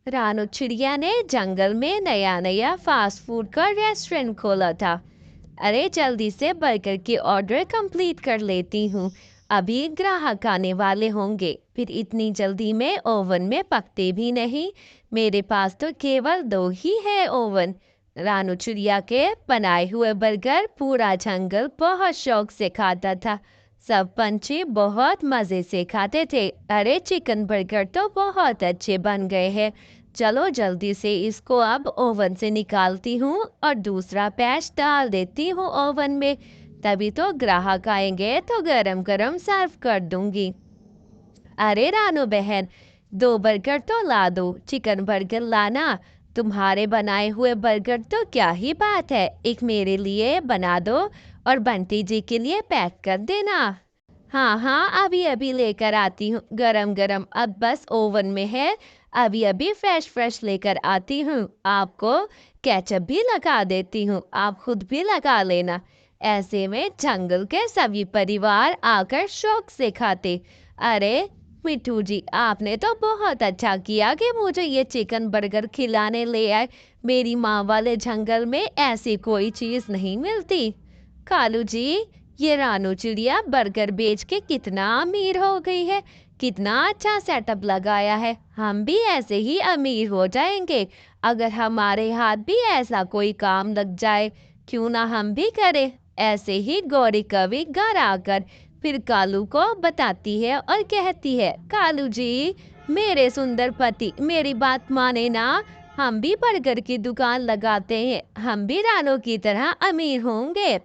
रानू चिड़िया ने जंगल में नया नया फास्ट फूड का रेस्टोरेंट खोला था। अरे जल्दी से बर्गर की ऑर्डर कंप्लीट कर लेती हूँ, अभी ग्राहक आने वाले होंगे। फिर इतनी जल्दी में ओवन में पकते भी नहीं, मेरे पास तो केवल दो ही है ओवन। रानू चिड़िया के बनाए हुए बर्गर पूरा जंगल बहुत शौक से खाता था। सब पंछी बहुत मजे से खाते थे। अरे चिकन बर्गर तो बहुत अच्छे बन गए हैं। चलो जल्दी से इसको अब ओवन से निकालती हूँ और दूसरा बैच डाल देती हूँ ओवन में। तभी तो ग्राहक आएंगे तो गरम गरम सर्व कर दूंगी। अरे रानू बहन, दो बर्गर तो ला दो, चिकन बर्गर लाना। तुम्हारे बनाए हुए बर्गर तो क्या ही बात है, एक मेरे लिए बना दो और बंटी जी के लिए पैक कर देना। हाँ हाँ, अभी अभी लेकर आती हूँ, गरम गरम अब बस ओवन में है। अभी अभी फ्रेश फ्रेश लेकर आती हूँ। आपको केचप भी लगा देती हूँ, आप खुद भी लगा लेना। ऐसे में जंगल के सभी परिवार आकर शौक से खाते। अरे मिट्टू जी, आपने तो बहुत अच्छा किया कि मुझे ये चिकन बर्गर खिलाने ले आए। मेरी माँ वाले जंगल में ऐसी कोई चीज नहीं मिलती। कालू जी, ये रानू चिड़िया बर्गर बेच के कितना अमीर हो गई है, कितना अच्छा सेटअप लगाया है। हम भी ऐसे ही अमीर हो जाएंगे अगर हमारे हाथ भी ऐसा कोई काम लग जाए। क्यों ना हम भी करें। ऐसे ही गौरी कवि घर आकर फिर कालू को बताती है और कहती है, कालू जी, मेरे सुंदर पति मेरी बात माने ना, हम भी बर्गर की दुकान लगाते हैं, हम भी रानू की तरह अमीर होंगे।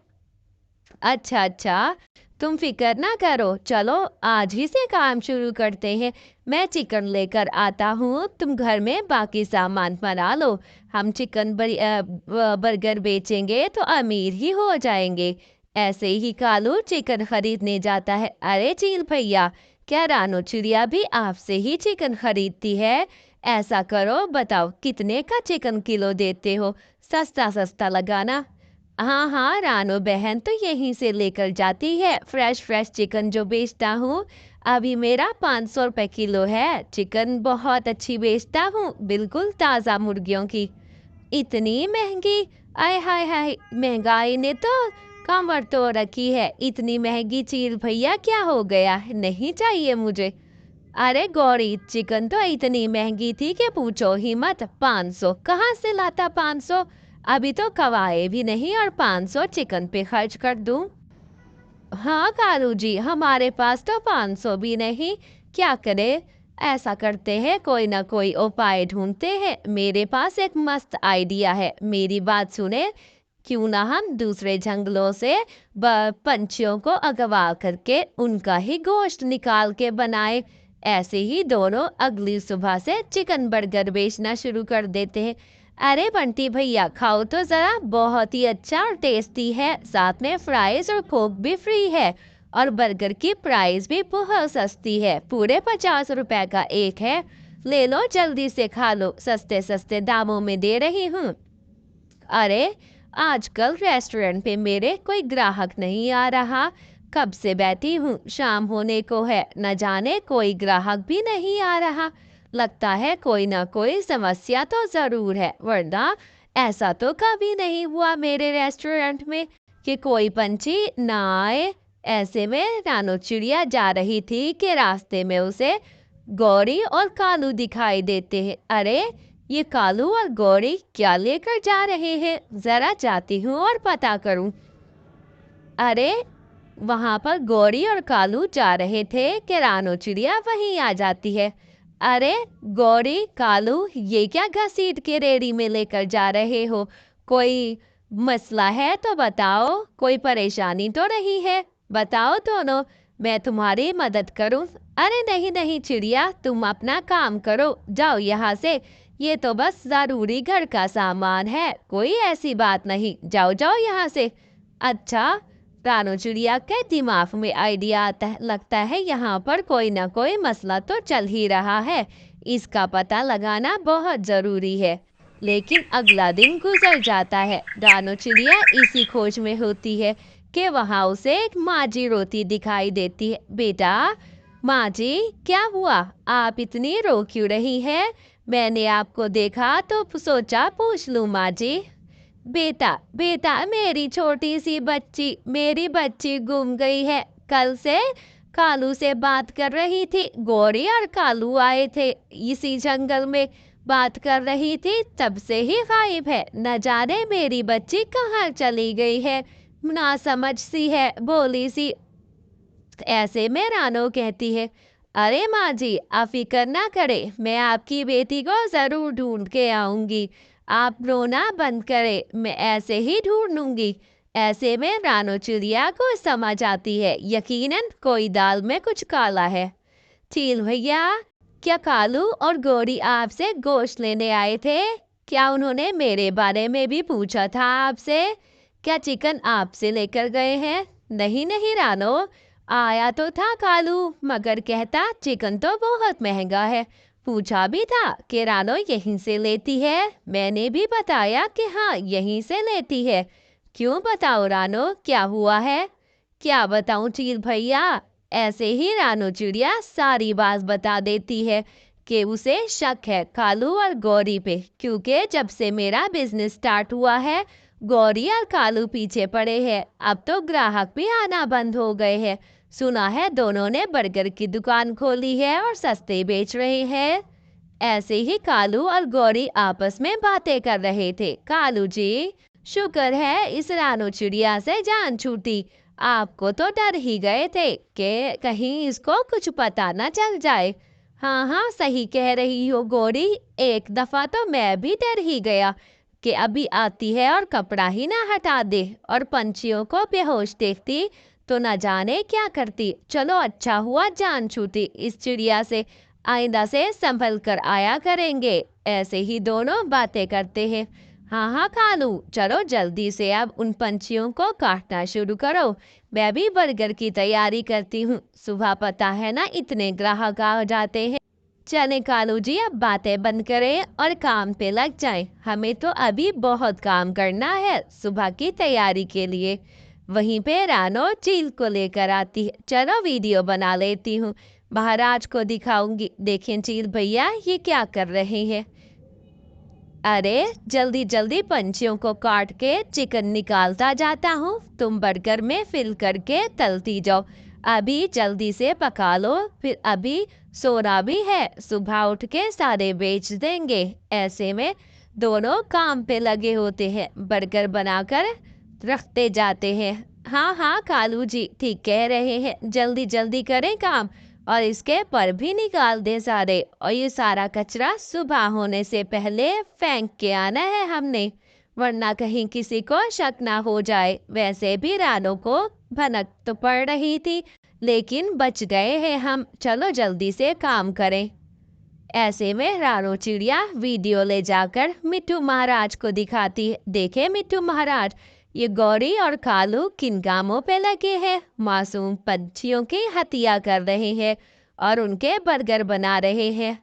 अच्छा अच्छा, तुम फिक्र ना करो, चलो आज ही से काम शुरू करते हैं। मैं चिकन लेकर आता हूँ, तुम घर में बाकी सामान बना लो। हम चिकन बर्गर बेचेंगे तो अमीर ही हो जाएंगे। ऐसे ही कालू चिकन खरीदने जाता है। अरे चील भैया, क्या रानू चिड़िया भी आपसे ही चिकन खरीदती है? ऐसा करो, बताओ कितने का चिकन किलो देते हो, सस्ता सस्ता लगाना। हाँ हाँ, रानो बहन तो यहीं से लेकर जाती है, फ्रेश फ्रेश चिकन जो बेचता हूँ। अभी मेरा 500 रुपये किलो है, चिकन बहुत अच्छी बेचता हूँ, बिल्कुल ताज़ा मुर्गियों की। इतनी महंगी? आय हाय हाय, महंगाई ने तो कमर तो रखी है। इतनी महंगी चीज भैया, क्या हो गया, नहीं चाहिए मुझे। अरे गौरी, चिकन तो इतनी महंगी थी कि पूछो ही मत। 500 कहाँ से लाता 500? अभी तो कवाए भी नहीं और 500 चिकन पे खर्च कर दूं। हाँ कालू जी, हमारे पास तो 500 भी नहीं, क्या करे। ऐसा करते हैं, कोई ना कोई उपाय ढूंढते हैं। मेरे पास एक मस्त आइडिया है, मेरी बात सुने। क्यों ना हम दूसरे जंगलों से पंछियों को अगवा करके उनका ही गोश्त निकाल के बनाए। ऐसे ही दोनों अगली सुबह से चिकन बर्गर बेचना शुरू कर देते हैं। अरे बंटी भैया, खाओ तो जरा, बहुत ही अच्छा और टेस्टी है, साथ में फ्राइज और कोक भी फ्री है। और बर्गर की प्राइस भी बहुत सस्ती है, पूरे 50 रुपए का एक है। ले लो जल्दी से खा लो, सस्ते सस्ते दामों में दे रही हूँ। अरे आजकल रेस्टोरेंट पे मेरे कोई ग्राहक नहीं आ रहा, कब से बैठी हूँ, शाम होने को है, न जाने कोई ग्राहक भी नहीं आ रहा। लगता है कोई ना कोई समस्या तो जरूर है, वरना ऐसा तो कभी नहीं हुआ मेरे रेस्टोरेंट में कि कोई पंछी ना आए। ऐसे में रानो चिड़िया जा रही थी कि रास्ते में उसे गौरी और कालू दिखाई देते हैं। अरे ये कालू और गौरी क्या लेकर जा रहे हैं, जरा जाती हूँ और पता करूं। अरे वहां पर गौरी और कालू जा रहे थे कि रानो चिड़िया वहीं आ जाती है। अरे गौरी, कालू, ये क्या घसीट के रेड़ी में लेकर जा रहे हो? कोई मसला है तो बताओ, कोई परेशानी तो नहीं है? बताओ दोनों, मैं तुम्हारी मदद करूं। अरे नहीं नहीं चिड़िया, तुम अपना काम करो, जाओ यहाँ से। ये तो बस जरूरी घर का सामान है, कोई ऐसी बात नहीं, जाओ जाओ यहाँ से। अच्छा, रानो चिड़िया के दिमाग में आइडिया आता है, लगता है यहाँ पर कोई ना कोई मसला तो चल ही रहा है, इसका पता लगाना बहुत जरूरी है। लेकिन अगला दिन गुजर जाता है, रानो चिड़िया इसी खोज में होती है कि वहां उसे एक माजी रोती दिखाई देती है। बेटा, माँ जी, क्या हुआ, आप इतनी रो क्यों रही है? मैंने आपको देखा तो सोचा पूछ लूँ माँ जी। बेटा बेटा, मेरी छोटी सी बच्ची, मेरी बच्ची गुम गई है। कल से कालू से बात कर रही थी, गौरी और कालू आए थे इसी जंगल में, बात कर रही थी, तब से ही गायब है। न जाने मेरी बच्ची कहाँ चली गई है। ना समझ सी है, भोली सी। ऐसे में रानो कहती है, अरे माँ जी, आप फिक्र ना करें, मैं आपकी बेटी को ज़रूर ढूंढ के आऊँगी। आप रोना बंद करें, मैं ऐसे ही ढूंढूंगी। ऐसे में रानो चिड़िया को समझ आती है, यकीनन कोई दाल में कुछ काला है। चील भैया, क्या कालू और गौरी आपसे गोश्त लेने आए थे? क्या उन्होंने मेरे बारे में भी पूछा था आपसे? क्या चिकन आपसे लेकर गए हैं? नहीं नहीं रानो, आया तो था कालू, मगर कहता चिकन तो बहुत महंगा है। पूछा भी था कि रानो यहीं से लेती है। मैंने भी बताया कि हाँ, यहीं से लेती है। क्यों बताओ रानो, क्या हुआ है? क्या बताऊं चील भैया? ऐसे ही रानो चिड़िया सारी बात बता देती है कि उसे शक है कालू और गौरी पे, क्योंकि जब से मेरा बिजनेस स्टार्ट हुआ है, गौरी और कालू पीछे पड़े हैं। अब तो ग्राहक भी आना बंद हो गए हैं। सुना है दोनों ने बर्गर की दुकान खोली है और सस्ते बेच रहे हैं। ऐसे ही कालू और गौरी आपस में बातें कर रहे थे। कालू जी, शुक्र है इस रानो चिड़िया से जान छूटी। आपको तो डर ही गए थे कि कहीं इसको कुछ पता ना चल जाए। हाँ हाँ, सही कह रही हो गौरी, एक दफा तो मैं भी डर ही गया कि अभी आती है और कपड़ा ही ना हटा दे और पंछियों को बेहोश देखती तो न जाने क्या करती। चलो अच्छा हुआ जान छूटी इस चिड़िया से। आइंदा से संभल कर आया करेंगे। ऐसे ही दोनों बातें करते हैं। हाँ हाँ कालू, चलो जल्दी से अब उन पंछियों को काटना शुरू करो। मैं भी बर्गर की तैयारी करती हूँ, सुबह पता है ना इतने ग्राहक आ जाते हैं। चले कालू जी, अब बातें बंद करें और काम पे लग जाएं। हमें तो अभी बहुत काम करना है सुबह की तैयारी के लिए। वहीं पे रानो चील को लेकर आती है। चलो वीडियो बना लेती हूँ, महाराज को दिखाऊंगी। देखें चील भैया ये क्या कर रहे हैं। अरे जल्दी जल्दी पंछियों को काट के चिकन निकालता जाता हूँ, तुम बर्गर में फिल करके तलती जाओ। अभी जल्दी से पका लो, फिर अभी सोना भी है, सुबह उठ के सारे बेच देंगे। ऐसे में दोनों काम पे लगे होते हैं, बर्गर बनाकर रखते जाते हैं। हाँ हाँ कालू जी ठीक कह रहे हैं, जल्दी जल्दी करें काम और इसके पर भी निकाल दे सारे। और ये सारा कचरा सुबह होने से पहले फेंक के आना है हमने, वरना कहीं किसी को शक ना हो जाए। वैसे भी रानों को भनक तो पड़ रही थी, लेकिन बच गए हैं हम। चलो जल्दी से काम करें। ऐसे में रानो चिड़िया वीडियो ले जाकर मिट्टू महाराज को दिखाती है। देखे मिट्टू महाराज, ये गौरी और कालू किन कामों पे लगे हैं। मासूम पंछियों की हत्या कर रहे हैं और उनके बर्गर बना रहे हैं।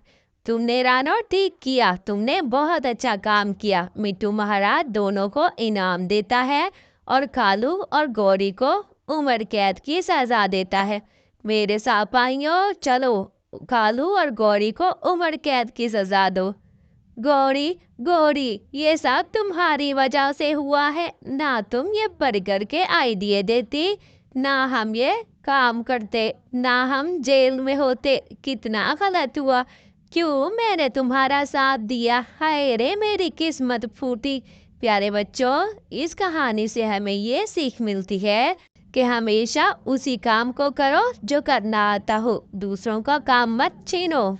तुमने रानो ठीक किया, तुमने बहुत अच्छा काम किया। मिट्टू महाराज दोनों को इनाम देता है और कालू और गौरी को उम्र कैद की सजा देता है। मेरे सिपाहियों, चलो कालू और गौरी को उम्र कैद की सजा दो। गौरी गौरी, ये सब तुम्हारी वजह से हुआ है। ना तुम ये बर्गर के आइडिया देती, ना हम ये काम करते, ना हम जेल में होते। कितना गलत हुआ, क्यों मैंने तुम्हारा साथ दिया। हाय रे मेरी किस्मत फूटी। प्यारे बच्चों, इस कहानी से हमें ये सीख मिलती है कि हमेशा उसी काम को करो जो करना आता हो, दूसरों का काम मत छीनो।